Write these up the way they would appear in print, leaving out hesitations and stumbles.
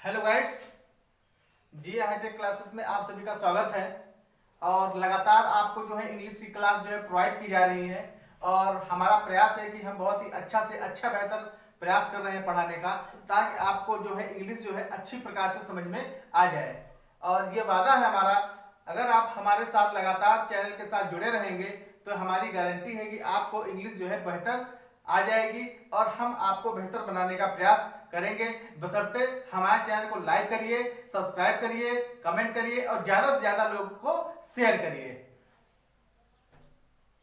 Hello guides, जी hi tech classes में आप सभी का स्वागत है। और लगातार आपको जो है इंग्लिश की क्लास जो है प्रोवाइड की जा रही है और हमारा प्रयास है कि हम बहुत ही अच्छा से अच्छा बेहतर प्रयास कर रहे हैं पढ़ाने का, ताकि आपको जो है इंग्लिश जो है अच्छी प्रकार से समझ में आ जाए। और ये वादा है हमारा, अगर आप हमारे साथ लगातार चैनल के साथ जुड़े रहेंगे तो हमारी गारंटी है कि आपको इंग्लिश जो है बेहतर आ जाएगी और हम आपको बेहतर बनाने का प्रयास करेंगे। बशर्ते हमारे चैनल को लाइक करिए, सब्सक्राइब करिए, कमेंट करिए और ज्यादा से ज्यादा लोगों को शेयर करिए।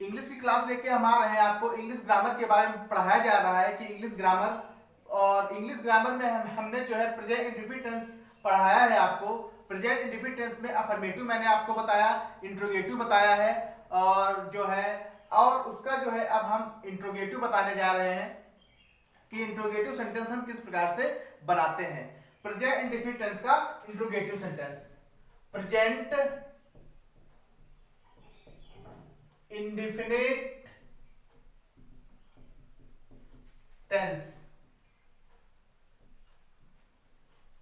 इंग्लिश की क्लास लेके हम आ रहे हैं, आपको इंग्लिश ग्रामर के बारे में पढ़ाया जा रहा है कि इंग्लिश ग्रामर, और इंग्लिश ग्रामर में हमने जो है प्रेजेंट इंडेफिनिट टेंस पढ़ाया है आपको। प्रेजेंट इंडेफिनिट टेंस में अफर्मेटिव मैंने आपको बताया, इंट्रोगेटिव बताया है, और जो है और उसका जो है अब हम इंट्रोगेटिव बताने जा रहे हैं कि इंट्रोगेटिव सेंटेंस हम किस प्रकार से बनाते हैं। प्रेजेंट इंडेफिनिट टेंस का interrogative sentence, present indefinite tense,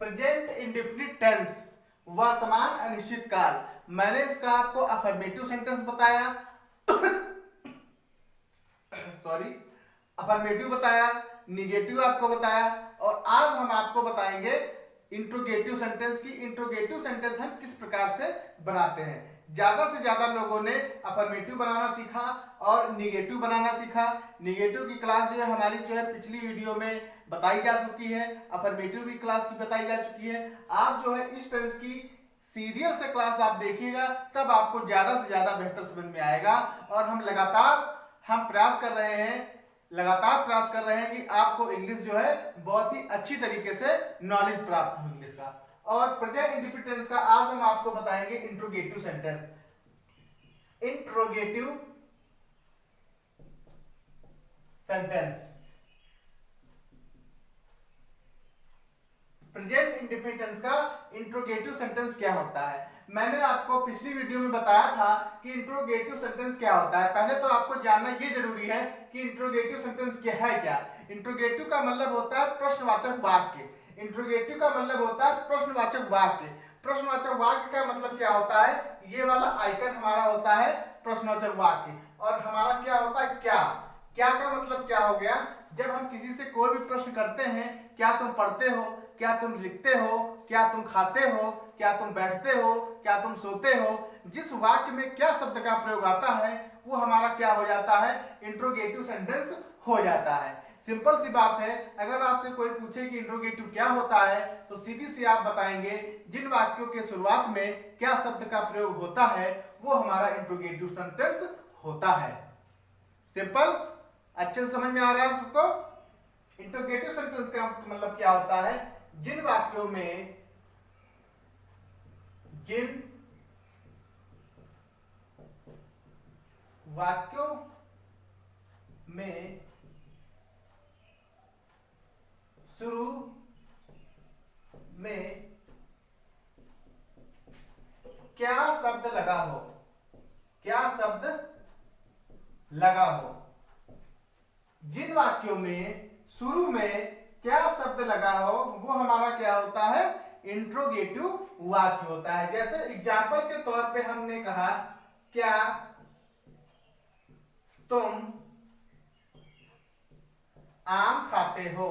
present indefinite tense वर्तमान अनिश्चित काल। मैंने इसका आपको अफर्मेटिव सेंटेंस बताया सॉरी, अफर्मेटिव बताया, निगेटिव आपको बताया, और आज हम आपको बताएंगे इंट्रोगेटिव सेंटेंस की इंट्रोगेटिव सेंटेंस हम किस प्रकार से बनाते हैं। ज्यादा से ज्यादा लोगों ने अफर्मेटिव बनाना सीखा और निगेटिव बनाना सीखा। निगेटिव की क्लास जो है हमारी जो है पिछली वीडियो में बताई जा चुकी है, अफर्मेटिव की क्लास भी बताई जा चुकी है। आप जो है इस टेंस की सीरियल से क्लास आप देखिएगा, तब आपको ज्यादा से ज्यादा बेहतर समझ में आएगा। और हम प्रयास कर रहे हैं, लगातार प्रयास कर रहे हैं कि आपको इंग्लिश जो है बहुत ही अच्छी तरीके से नॉलेज प्राप्त हो इंग्लिश का। और प्रेजेंट इंडेफिनिट टेंस का आज हम आपको बताएंगे interrogative sentence. Interrogative sentence, present indefinite tense का इंट्रोगेटिव सेंटेंस क्या होता है। मैंने आपको पिछली वीडियो में बताया था कि इंट्रोगेटिव सेंटेंस क्या होता है। पहले तो आपको जानना ये जरूरी है कि इंट्रोगेटिव सेंटेंस क्या है। क्या इंट्रोगेटिव का मतलब होता है प्रश्नवाचक वाक्य। इंट्रोगेटिव का मतलब होता है प्रश्नवाचक वाक्य। प्रश्नवाचक वाक्य का मतलब क्या होता है, ये वाला आइकन हमारा होता है प्रश्नवाचक वाक्य। और हमारा क्या होता है क्या। क्या का मतलब क्या हो गया, जब हम किसी से कोई भी प्रश्न करते हैं, क्या तुम पढ़ते हो, क्या तुम लिखते हो, क्या तुम खाते हो, क्या तुम बैठते हो, क्या तुम सोते हो, जिस वाक्य में क्या शब्द का प्रयोग आता है वो हमारा क्या हो जाता है, इंट्रोगेटिव सेंटेंस हो जाता है। सिंपल सी बात है, अगर आपसे कोई पूछे कि इंट्रोगेटिव क्या होता है तो सीधी सी आप बताएंगे जिन वाक्यों के शुरुआत में क्या शब्द का प्रयोग होता है वो हमारा इंट्रोगेटिव सेंटेंस होता है। सिंपल, अच्छे से समझ में आ रहा है सबको। इंट्रोगेटिव सेंटेंस का मतलब क्या होता है, जिन वाक्यों में शुरू में क्या शब्द लगा हो, क्या शब्द लगा हो। जिन वाक्यों में शुरू में क्या शब्द लगा हो वो हमारा क्या होता है, इंट्रोगेटिव वाक्य होता है। जैसे एग्जाम्पल के तौर पे हमने कहा क्या तुम आम खाते हो,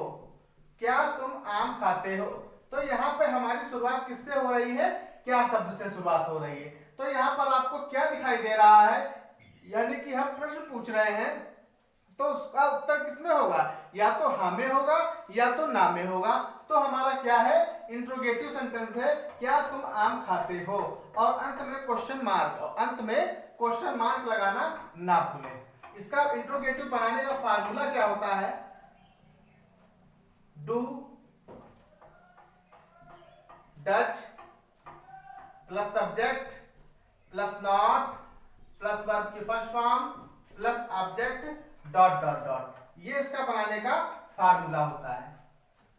क्या तुम आम खाते हो। तो यहाँ पे हमारी शुरुआत किससे हो रही है, क्या शब्द से शुरुआत हो रही है। तो यहाँ पर आपको क्या दिखाई दे रहा है, यानी कि हम प्रश्न पूछ रहे हैं तो उसका उत्तर किसमें होगा, या तो हाँ में होगा या तो ना में होगा। तो हमारा क्या है, इंट्रोगेटिव सेंटेंस है क्या तुम आम खाते हो, और अंत में क्वेश्चन मार्क, और अंत में क्वेश्चन मार्क लगाना ना भूलें। इसका इंट्रोगेटिव बनाने का फार्मूला क्या होता है, do does plus subject plus not plus verb की first form plus object dot dot dot, ये इसका बनाने का फार्मूला होता है।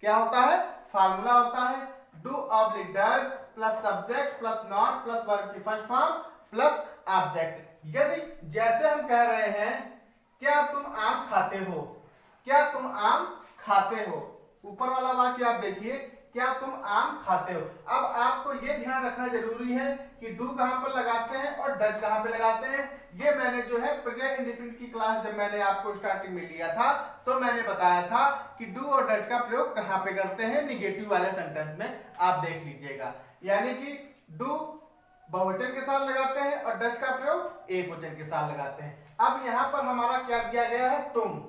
क्या होता है, फार्मूला होता है do oblique does plus subject plus not plus verb की फर्स्ट फॉर्म प्लस ऑब्जेक्ट। यदि जैसे हम कह रहे हैं क्या तुम आम खाते हो, क्या तुम आम खाते हो, ऊपर वाला वाक्य आप देखिए, क्या तुम आम खाते हो। अब आपको ये ध्यान रखना जरूरी है कि डू कहां पर लगाते हैं और डज कहां पे लगाते हैं। ये मैंने जो है प्रेजेंट इंडेफिनिट की क्लास जब मैंने आपको स्टार्टिंग में लिया था तो मैंने बताया था कि डू और डज का प्रयोग कहां पे करते हैं, निगेटिव वाले सेंटेंस में। आप देख लीजिएगा, यानी कि डू बहुवचन के साथ लगाते हैं और डज का प्रयोग एक वचन के साथ लगाते हैं। अब यहां पर हमारा क्या दिया गया है, तुम।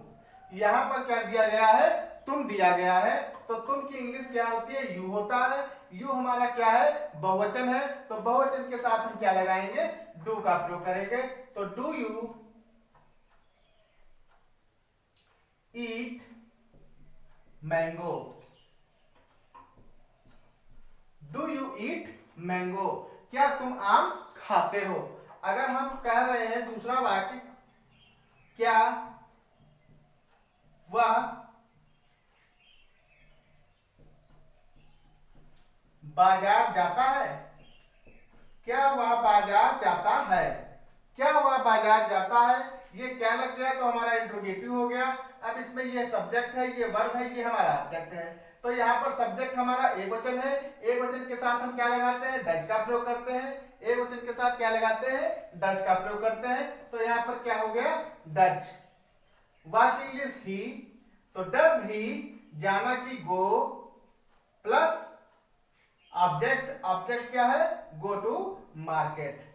यहां पर क्या दिया गया है, तुम दिया गया है। तो तुम की इंग्लिश क्या होती है, यू होता है। यू हमारा क्या है, बहुवचन है। तो बहुवचन के साथ हम क्या लगाएंगे, डू का प्रयोग करेंगे। तो do you eat mango, do you eat mango, क्या तुम आम खाते हो। अगर हम कह रहे हैं दूसरा वाक्य, क्या वह बाजार जाता है, क्या वह बाजार जाता है, क्या वह बाजार जाता है। ये क्या लग गया, तो हमारा इंट्रोगेटिव हो गया। अब इसमें ये सब्जेक्ट है, ये वर्ब है, ये हमारा ऑब्जेक्ट है। तो यहाँ पर सब्जेक्ट हमारा एक वचन है। एक वचन के साथ हम क्या लगाते हैं, डज का प्रयोग करते हैं। एक वचन के साथ क्या लगाते हैं, डज का प्रयोग करते हैं। तो यहाँ पर क्या हो गया, डज। वाट इंग्लिश ही, तो डज ही जाना की गो प्लस ऑब्जेक्ट, ऑब्जेक्ट क्या है, गो टू मार्केट।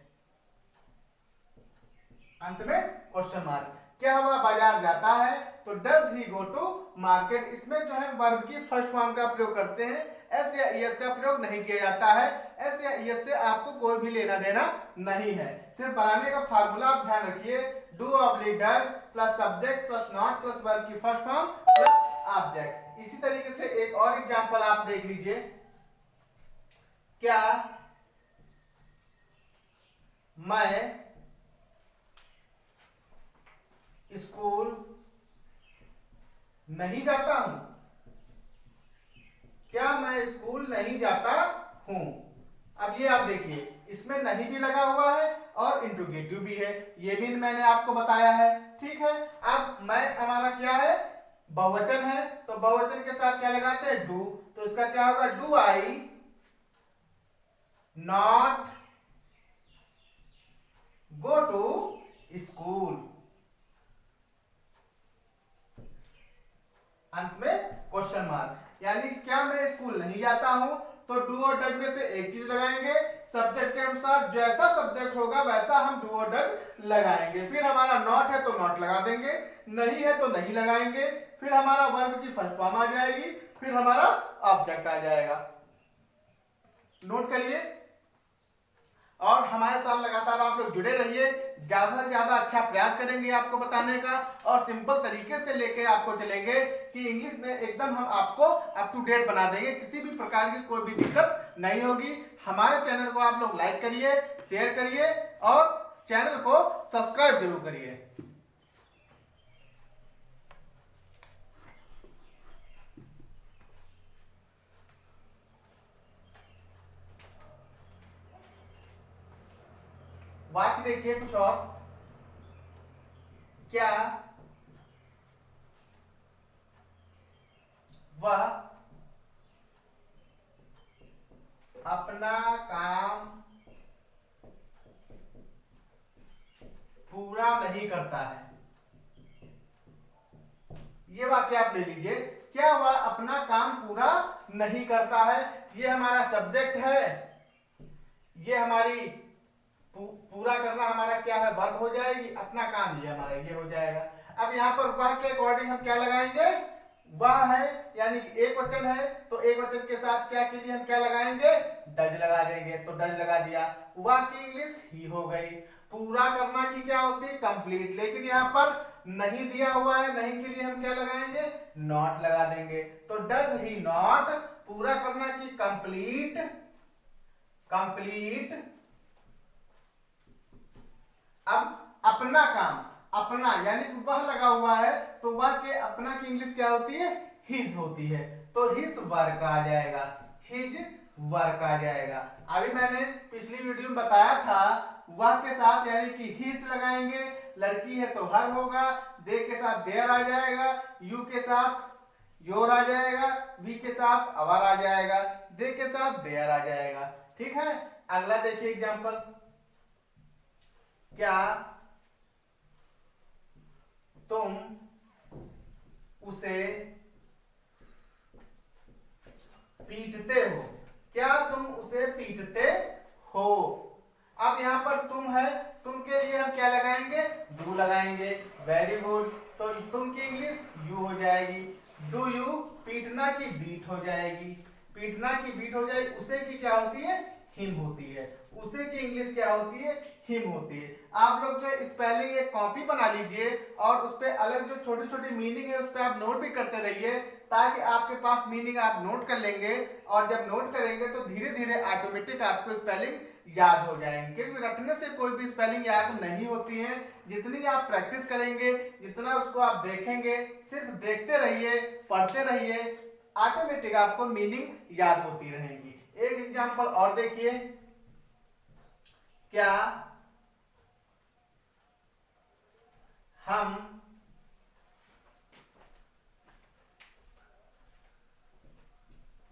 अंत में क्वेश्चन मार्क। क्या वह बाजार जाता है, तो does he go to market. इसमें जो है वर्ब की फर्स्ट फॉर्म का प्रयोग करते हैं, एस या ईएस का प्रयोग नहीं किया जाता है। एस या ईएस से आपको कोई भी लेना देना नहीं है। सिर्फ बनाने का फार्मूला आप ध्यान रखिए, do oblique does plus subject plus not plus verb की फर्स्ट फॉर्म प्लस ऑब्जेक्ट। इसी तरीके से एक और एग्जांपल आप देख लीजिए, क्या मैं स्कूल नहीं जाता हूं, क्या मैं स्कूल नहीं जाता हूं। अब ये आप देखिए, इसमें नहीं भी लगा हुआ है और इंट्रोगेटिव भी है, ये भी मैंने आपको बताया है। ठीक है, अब मैं हमारा क्या है, बहुवचन है। तो बहुवचन के साथ क्या लगाते हैं, डू। तो इसका क्या होगा, do I not go to school. अंत में क्वेश्चन मार्क, यानी क्या मैं स्कूल नहीं जाता हूं। तो डू और डज में से एक चीज लगाएंगे, सब्जेक्ट के अनुसार जैसा सब्जेक्ट होगा वैसा हम डू और डज लगाएंगे। फिर हमारा नॉट है तो नॉट लगा देंगे, नहीं है तो नहीं लगाएंगे। फिर हमारा वर्ब की फर्स्ट फॉर्म आ जाएगी, फिर हमारा ऑब्जेक्ट आ जाएगा। नोट करिए और हमारे साथ लगातार आप लोग जुड़े रहिए। ज्यादा से ज्यादा अच्छा प्रयास करेंगे आपको बताने का और सिंपल तरीके से लेके आपको चलेंगे कि इंग्लिश में एकदम हम आपको अप टू डेट बना देंगे, किसी भी प्रकार की कोई भी दिक्कत नहीं होगी। हमारे चैनल को आप लोग लाइक करिए, शेयर करिए और चैनल को सब्सक्राइब जरूर करिए। वाक्य देखिए कुछ और, क्या वह अपना काम पूरा नहीं करता है। ये वाक्य आप ले लीजिए, क्या वह अपना काम पूरा नहीं करता है। ये हमारा सब्जेक्ट है, ये हमारी पूरा करना हमारा क्या है, वर्ब हो जाएगी। अपना काम ये हमारा ये हो जाएगा। अब यहाँ पर वह के अकॉर्डिंग हम क्या लगाएंगे, वह है यानी कि एक वचन है। तो एक वचन के साथ क्या कीजिए, हम क्या लगाएंगे, डज लगा देंगे। तो डज लगा दिया, वह की इंग्लिश ही हो गई। पूरा करना की क्या होती है, कंप्लीट। लेकिन यहाँ पर नहीं दिया हुआ है, नहीं के लिए हम क्या लगाएंगे, नॉट लगा देंगे। तो डज ही नॉट, पूरा करना की कंप्लीट, कंप्लीट। अब अपना काम, अपना यानी कि वह लगा हुआ है, तो वह के अपना की इंग्लिश क्या होती है, हिज होती है। तो हिज वर्क आ जाएगा, हिज वर्क आ जाएगा। अभी मैंने पिछली वीडियो में बताया था, वह के साथ यानी कि हिज लगाएंगे, लड़की है तो हर होगा, दे के साथ देयर आ जाएगा, यू के साथ योर आ जाएगा, वी के साथ आवर आ जाएगा, दे के साथ देयर आ जाएगा। ठीक है, अगला देखिए एग्जांपल। क्या तुम उसे पीटते हो? क्या तुम उसे पीटते हो? अब यहाँ पर तुम है, तुम के लिए हम क्या लगाएंगे? डू लगाएंगे। Very good. तो तुम की इंग्लिश यू हो जाएगी। डू यू, पीटना की बीट हो जाएगी। पीटना की बीट हो जाएगी। उसे की क्या होती है? हिम होती है। उसे की इंग्लिश क्या होती है? हिम होती है। आप लोग जो स्पेलिंग एक कॉपी बना लीजिए और उस पे अलग जो छोटी छोटी मीनिंग है उस पे आप नोट भी करते रहिए, ताकि आपके पास मीनिंग आप नोट कर लेंगे, और जब नोट करेंगे तो धीरे धीरे ऑटोमेटिक आपको स्पेलिंग याद हो जाएंगे। क्योंकि रटने से कोई भी स्पेलिंग याद नहीं होती है। जितनी आप प्रैक्टिस करेंगे, जितना उसको आप देखेंगे, सिर्फ देखते रहिए, पढ़ते रहिए, ऑटोमेटिक आपको मीनिंग याद होती रहेगी। एक एग्जांपल और देखिए। क्या हम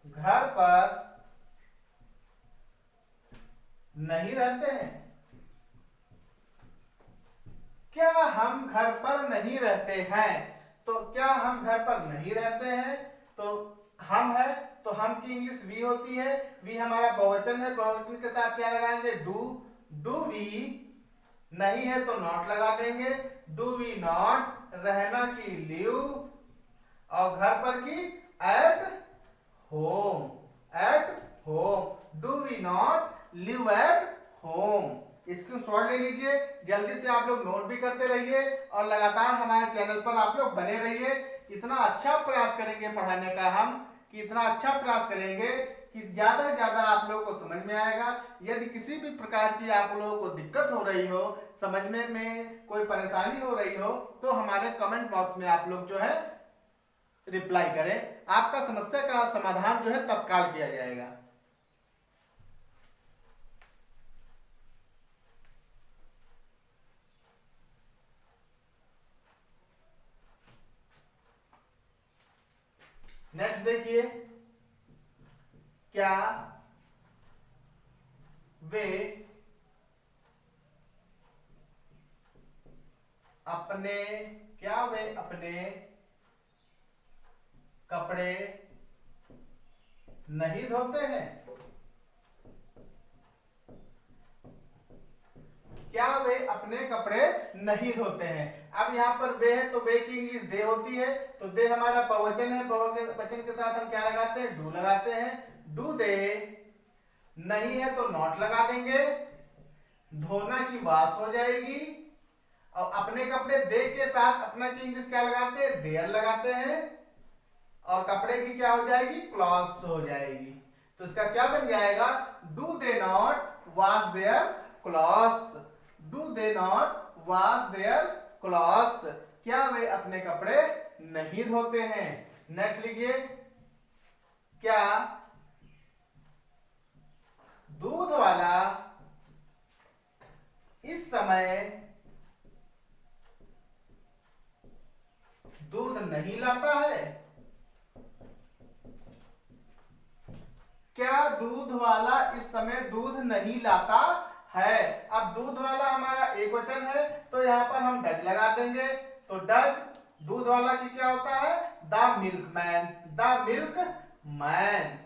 घर पर नहीं रहते हैं? क्या हम घर पर नहीं रहते हैं? तो क्या हम घर पर नहीं रहते हैं, तो हम है, तो हम की इंग्लिश वी होती है। वी हमारा बहुवचन है, बहुवचन के साथ क्या लगाएंगे? डू। डू वी, नहीं है तो नॉट लगा देंगे। डू वी नॉट, रहना की लिव, और घर पर की at home. At home. Do we not live at home. इसको शॉर्ट ले लीजिए, जल्दी से आप लोग नोट भी करते रहिए और लगातार हमारे चैनल पर आप लोग बने रहिए। इतना अच्छा प्रयास करेंगे पढ़ाने का हम, कि इतना अच्छा प्रयास करेंगे कि ज्यादा से ज्यादा आप लोगों को समझ में आएगा। यदि किसी भी प्रकार की आप लोगों को दिक्कत हो रही हो, समझने में कोई परेशानी हो रही हो, तो हमारे कमेंट बॉक्स में आप लोग जो है रिप्लाई करें। आपका समस्या का समाधान जो है तत्काल किया जाएगा। नेक्स्ट देखिए। क्या वे अपने क्या वे अपने कपड़े नहीं धोते हैं? क्या वे अपने कपड़े नहीं धोते हैं? अब यहाँ पर वे है तो वे की इंग्लिश दे होती है, तो दे हमारा बहुवचन है, बहुवचन के साथ हम क्या लगाते हैं? डू लगाते हैं। डू दे, नहीं है तो नॉट लगा देंगे। धोना की वास हो जाएगी, और अपने कपड़े दे के साथ अपना की इंग्लिश क्या लगाते हैं? देयर लगाते हैं, और कपड़े की क्या हो जाएगी? क्लॉथ्स हो जाएगी। तो इसका क्या बन जाएगा? Do they not wash their clothes. Do they not wash their clothes. क्या वे अपने कपड़े नहीं धोते हैं? नेक्स्ट लिखिए। क्या दूध वाला इस समय दूध नहीं लाता है? क्या दूध वाला इस समय दूध नहीं लाता है? अब दूध वाला हमारा एक वचन है, तो यहां पर हम डज लगा देंगे। तो डज दूध वाला की क्या होता है? The milkman. The milk man.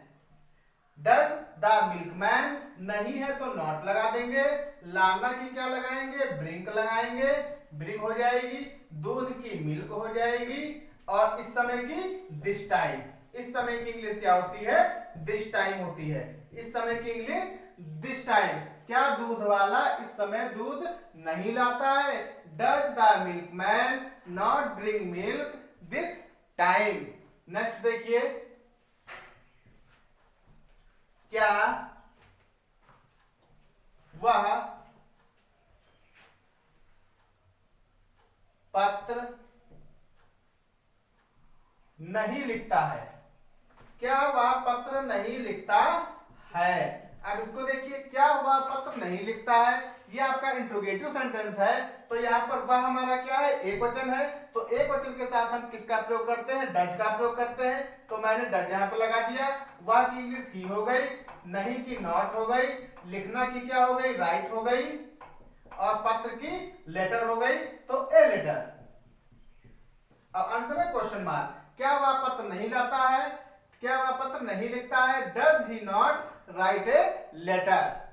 Does the milkman, नहीं है तो नॉट लगा देंगे। लाना की क्या लगाएंगे? ब्रिंक लगाएंगे। ब्रिंक हो जाएगी, दूध की मिल्क हो जाएगी, और इस समय की दिस टाइम। इस समय की इंग्लिश क्या होती है? दिस टाइम होती है। इस समय की इंग्लिश दिस टाइम। क्या दूध वाला इस समय दूध नहीं लाता है? Does the milkman not bring milk this time. Next देखिए। क्या वह पत्र नहीं लिखता है? क्या वह पत्र नहीं लिखता है? अब इसको देखिए, क्या वह पत्र नहीं लिखता है, ये आपका इंट्रोगेटिव सेंटेंस है। तो यहाँ पर वह हमारा क्या है, एक वचन है। तो एक वचन के साथ हम किसका प्रयोग करते हैं, डज का प्रयोग करते हैं। तो मैंने डज यहाँ पर लगा दिया। वह की इंग्लिश ही हो गई, नहीं की नॉट हो गई, लिखना की क्या हो गई, राइट हो गई, और पत्र की लेटर हो गई, तो ए लेटर। अब अंत में क्वेश्चन मार्क, क्या वह पत्र नहीं लाता है, क्या वह पत्र नहीं लिखता है, does he not write a letter.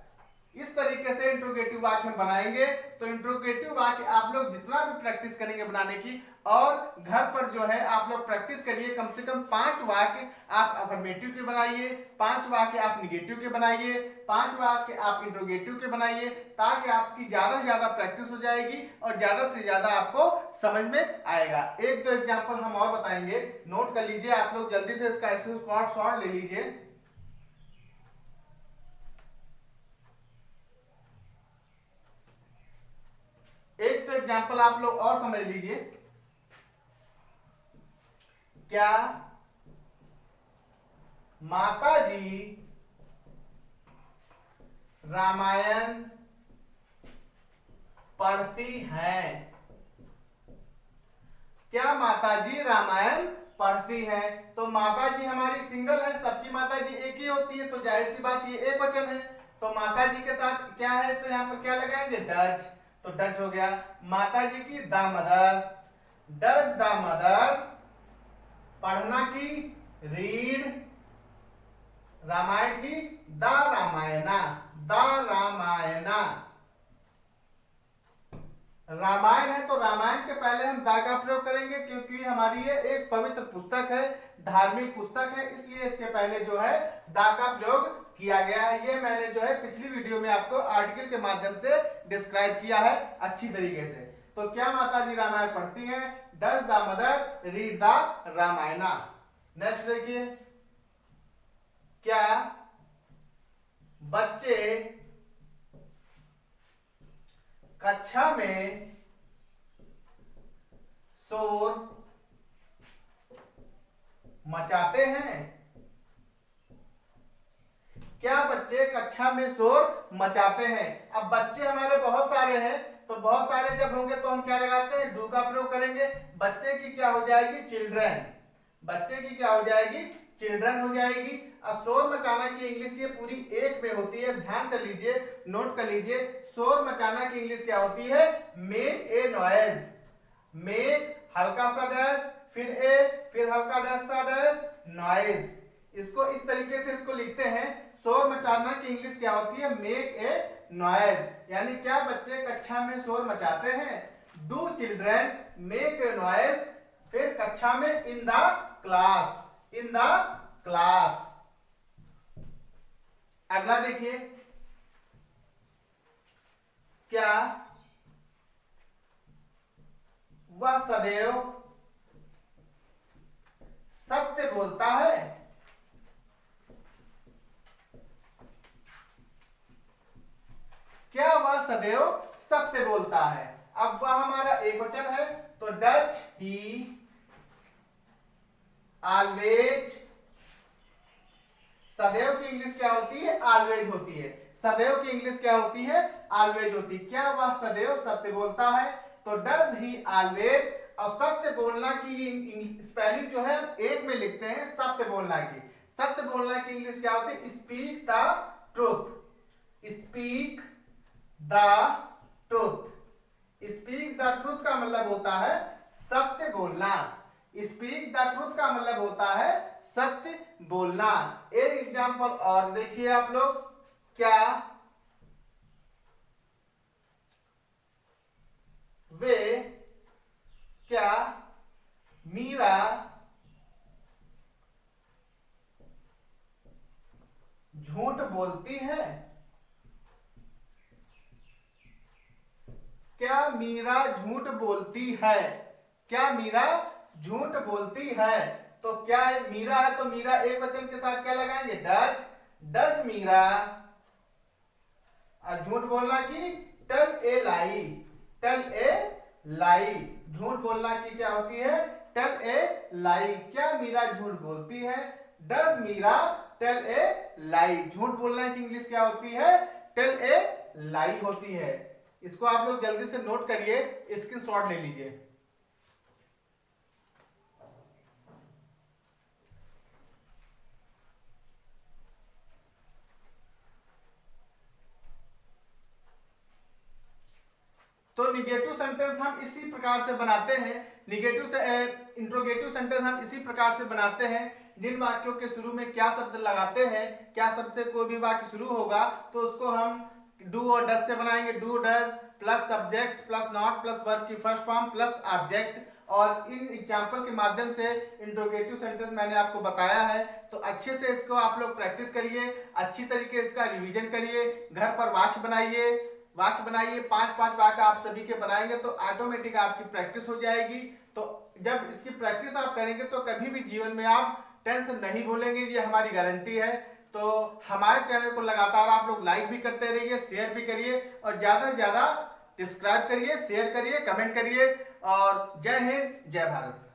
इस तरीके से इंट्रोगेटिव वाक्य हम बनाएंगे। तो इंट्रोगेटिव वाक्य आप लोग जितना भी प्रैक्टिस करेंगे बनाने की, और घर पर जो है आप लोग प्रैक्टिस करिए, कम से कम 5 वाक्य आप अफर्मेटिव के बनाइए, 5 वाक्य आप निगेटिव के बनाइए, 5 वाक्य आप इंट्रोगेटिव के बनाइए, ताकि आपकी ज्यादा से ज्यादा प्रैक्टिस हो जाएगी और ज्यादा से ज्यादा आपको समझ में आएगा। एक दो एग्जाम्पल हम और बताएंगे, नोट कर लीजिए आप लोग, जल्दी से इसका स्क्रीनशॉट ले लीजिए। एक तो एग्जाम्पल आप लोग और समझ लीजिए। क्या माता जी रामायण पढ़ती हैं, क्या माता जी रामायण पढ़ती है। तो माता जी हमारी सिंगल है, सबकी माता जी एक ही होती है, तो जाहिर सी बात ये एक वचन है। तो माता जी के साथ क्या है, तो यहाँ पर क्या लगाएंगे, डज। तो डज हो गया। माता जी की the mother, does the mother, पढ़ना की रीड, रामायण की द रामायणा, द रामायणा। रामायण है तो रामायण के पहले हम दा का प्रयोग करेंगे, क्योंकि हमारी ये एक पवित्र पुस्तक है, धार्मिक पुस्तक है, इसलिए इसके पहले जो है दा का प्रयोग किया गया है। ये मैंने जो है पिछली वीडियो में आपको आर्टिकल के माध्यम से डिस्क्राइब किया है अच्छी तरीके से। तो क्या माता जी रामायण पढ़ती हैं, does the mother read the Ramayana. Next देखिए, क्या बच्चे कक्षा में शोर मचाते हैं, क्या बच्चे कक्षा में शोर मचाते हैं। अब बच्चे हमारे बहुत सारे हैं, तो बहुत सारे जब होंगे तो हम क्या लगाते हैं, डू का प्रयोग करेंगे। बच्चे की क्या हो जाएगी, चिल्ड्रन, बच्चे की क्या हो जाएगी, चिल्ड्रन हो जाएगी। अब शोर मचाना की इंग्लिश ये पूरी एक में होती है, ध्यान कर लीजिए, नोट कर लीजिए। शोर मचाना की इंग्लिश क्या होती है, मेक ए नॉइज, मेक हल्का सा डैश, फिर ए, फिर हल्का डैश सा डैश, नॉइज। इसको इस तरीके से इसको लिखते हैं। शोर मचाना की इंग्लिश क्या होती है, मेक ए नॉइज। यानी क्या बच्चे कक्षा में शोर मचाते हैं, do children make a noise, फिर कक्षा में in the class, in the class. अगला देखिए, क्या वह सदैव सत्य बोलता है, क्या वह सदैव सत्य बोलता है। अब वह हमारा एक वचन है, तो डज ही ऑलवेज, सदैव की इंग्लिश क्या होती है, ऑलवेज होती है। सदैव की इंग्लिश क्या होती है, ऑलवेज होती है। क्या वह सदैव सत्य बोलता है, तो डज ही ऑलवेज। और सत्य बोलना की स्पेलिंग जो है एक में लिखते हैं, सत्य बोलना की। सत्य बोलना की इंग्लिश क्या होती है, speak the truth, speak the truth. Speak the truth का मतलब होता है सत्य बोलना, स्पीक द ट्रूथ का मतलब होता है सत्य बोलना। एक एग्जांपल और देखिए आप लोग, क्या वे, क्या मीरा झूठ बोलती है, क्या मीरा झूठ बोलती है, क्या मीरा झूठ बोलती है। तो क्या है, मीरा है तो मीरा एक वचन के साथ क्या लगाएंगे, डज, डज मीरा। और झूठ बोलना की tell a lie, tell a लाई। झूठ बोलना की क्या होती है, टेल ए लाई। क्या मीरा झूठ बोलती है, डज मीरा टेल ए लाई। झूठ बोलने की इंग्लिश क्या होती है? टेल ए लाई होती है। इसको आप लोग जल्दी से नोट करिए, स्क्रीनशॉट ले लीजिए। तो निगेटिव सेंटेंस हम इसी प्रकार से बनाते हैं। निगेटिव से इंट्रोगेटिव सेंटेंस हम इसी प्रकार से बनाते हैं, जिन वाक्यों के शुरू में क्या शब्द लगाते हैं, क्या शब्द से कोई भी वाक्य शुरू होगा तो उसको हम डू और डज से बनाएंगे। Do does plus subject plus not plus verb की फर्स्ट फॉर्म प्लस ऑब्जेक्ट। और इन एग्जाम्पल के माध्यम से इंट्रोगेटिव सेंटेंस मैंने आपको बताया है। तो अच्छे से इसको आप लोग प्रैक्टिस करिए, अच्छी तरीके इसका रिवीजन करिए, घर पर वाक्य बनाइए। 5-5 वाक्य आप सभी के बनाएंगे तो ऑटोमेटिक आपकी प्रैक्टिस हो जाएगी। तो जब इसकी प्रैक्टिस आप करेंगे तो कभी भी जीवन में आप टेंशन नहीं भूलेंगे, ये हमारी गारंटी है। तो हमारे चैनल को लगातार आप लोग लाइक भी करते रहिए, शेयर भी करिए और ज्यादा से ज्यादा सब्सक्राइब करिए, शेयर करिए, कमेंट करिए। और जय हिंद, जय भारत।